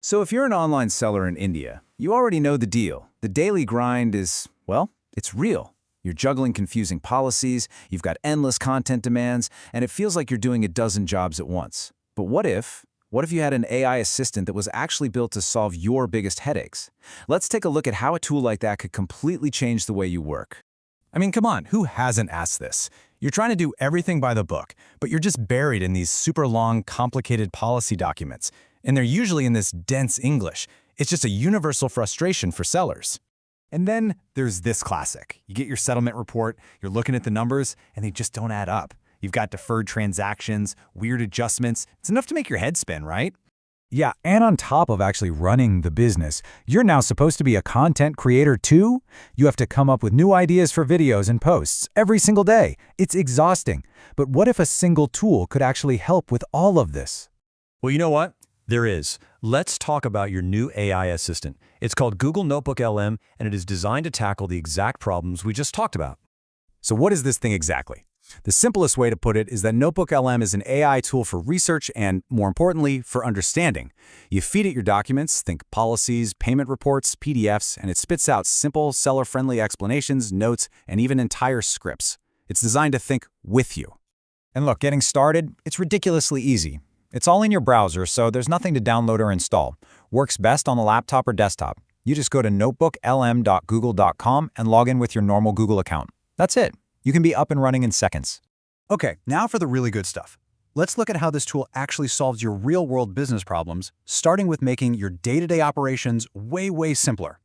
So if you're an online seller in India, you already know the deal. The daily grind is, well, it's real. You're juggling confusing policies, you've got endless content demands, and it feels like you're doing a dozen jobs at once. But what if you had an AI assistant that was actually built to solve your biggest headaches? Let's take a look at how a tool like that could completely change the way you work. I mean, come on, who hasn't asked this? You're trying to do everything by the book, but you're just buried in these super long, complicated policy documents, and they're usually in this dense English. It's just a universal frustration for sellers. And then there's this classic. You get your settlement report, you're looking at the numbers, and they just don't add up. You've got deferred transactions, weird adjustments. It's enough to make your head spin, right? Yeah, and on top of actually running the business, you're now supposed to be a content creator too? You have to come up with new ideas for videos and posts every single day. It's exhausting. But what if a single tool could actually help with all of this? Well, you know what? There is. Let's talk about your new AI assistant. It's called Google NotebookLM, and it is designed to tackle the exact problems we just talked about. So what is this thing exactly? The simplest way to put it is that NotebookLM is an AI tool for research and, more importantly, for understanding. You feed it your documents, think policies, payment reports, PDFs, and it spits out simple, seller-friendly explanations, notes, and even entire scripts. It's designed to think with you. And look, getting started, it's ridiculously easy. It's all in your browser, so there's nothing to download or install. Works best on the laptop or desktop. You just go to notebooklm.google.com and log in with your normal Google account. That's it. You can be up and running in seconds. Okay, now for the really good stuff. Let's look at how this tool actually solves your real-world business problems, starting with making your day-to-day operations way simpler.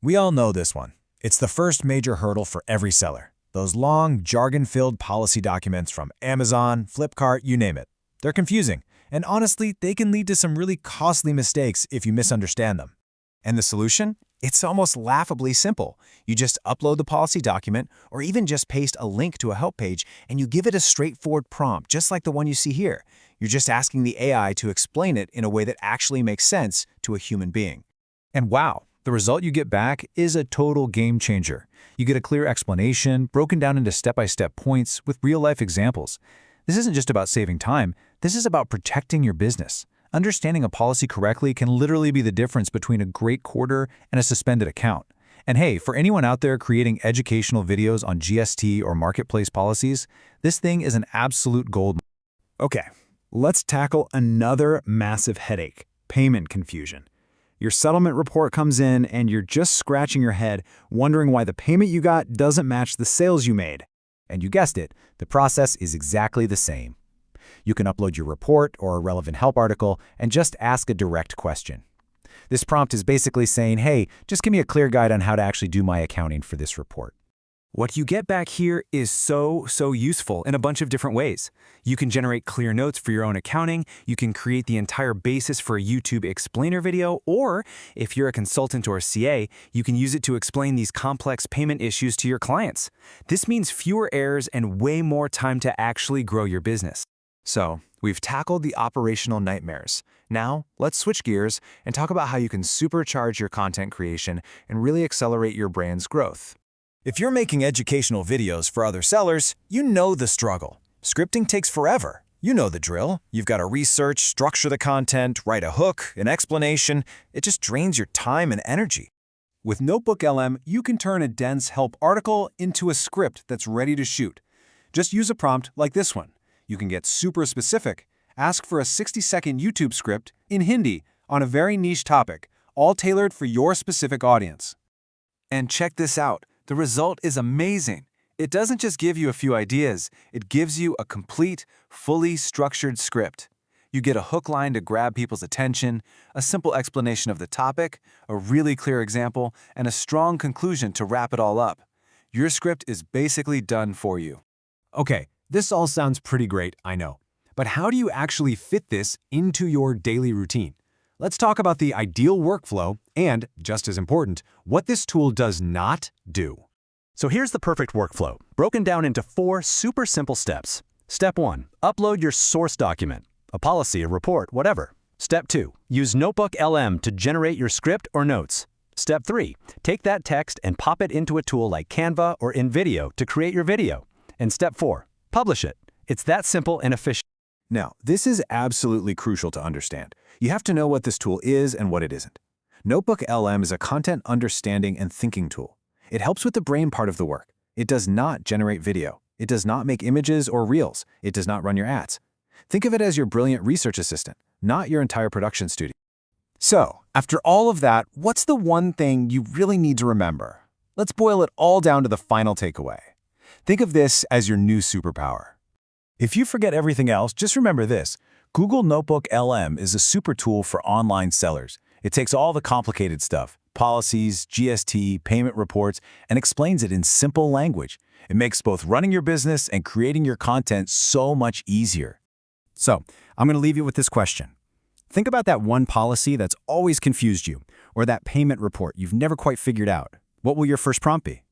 We all know this one. It's the first major hurdle for every seller. Those long, jargon-filled policy documents from Amazon, Flipkart, you name it. They're confusing, and honestly, they can lead to some really costly mistakes if you misunderstand them. And the solution? It's almost laughably simple. You just upload the policy document or even just paste a link to a help page and you give it a straightforward prompt, just like the one you see here. You're just asking the AI to explain it in a way that actually makes sense to a human being. And wow, the result you get back is a total game changer. You get a clear explanation, broken down into step-by-step points with real-life examples. This isn't just about saving time, this is about protecting your business. Understanding a policy correctly can literally be the difference between a great quarter and a suspended account. And hey, for anyone out there creating educational videos on GST or marketplace policies, this thing is an absolute gold. Okay, let's tackle another massive headache, payment confusion. Your settlement report comes in and you're just scratching your head, wondering why the payment you got doesn't match the sales you made. And you guessed it, the process is exactly the same. You can upload your report or a relevant help article and just ask a direct question. This prompt is basically saying, hey, just give me a clear guide on how to actually do my accounting for this report. What you get back here is so useful in a bunch of different ways. You can generate clear notes for your own accounting, you can create the entire basis for a YouTube explainer video, or if you're a consultant or a CA, you can use it to explain these complex payment issues to your clients. This means fewer errors and way more time to actually grow your business. So, we've tackled the operational nightmares. Now, let's switch gears and talk about how you can supercharge your content creation and really accelerate your brand's growth. If you're making educational videos for other sellers, you know the struggle. Scripting takes forever. You know the drill. You've got to research, structure the content, write a hook, an explanation. It just drains your time and energy. With NotebookLM, you can turn a dense help article into a script that's ready to shoot. Just use a prompt like this one. You can get super specific. Ask for a 60-second YouTube script in Hindi on a very niche topic, all tailored for your specific audience. And check this out. The result is amazing. It doesn't just give you a few ideas, it gives you a complete, fully structured script. You get a hook line to grab people's attention, a simple explanation of the topic, a really clear example, and a strong conclusion to wrap it all up. Your script is basically done for you. Okay, this all sounds pretty great, I know. But how do you actually fit this into your daily routine? Let's talk about the ideal workflow and, just as important, what this tool does not do. So here's the perfect workflow, broken down into 4 super simple steps. Step 1, upload your source document, a policy, a report, whatever. Step 2, use NotebookLM to generate your script or notes. Step 3, take that text and pop it into a tool like Canva or InVideo to create your video. And step 4, publish it. It's that simple and efficient. Now, this is absolutely crucial to understand. You have to know what this tool is and what it isn't. NotebookLM is a content understanding and thinking tool. It helps with the brain part of the work. It does not generate video. It does not make images or reels. It does not run your ads. Think of it as your brilliant research assistant, not your entire production studio. So, after all of that, what's the one thing you really need to remember? Let's boil it all down to the final takeaway. Think of this as your new superpower. If you forget everything else, just remember this. Google NotebookLM is a super tool for online sellers. It takes all the complicated stuff, policies, GST, payment reports, and explains it in simple language. It makes both running your business and creating your content so much easier. So, I'm going to leave you with this question. Think about that one policy that's always confused you, or that payment report you've never quite figured out. What will your first prompt be?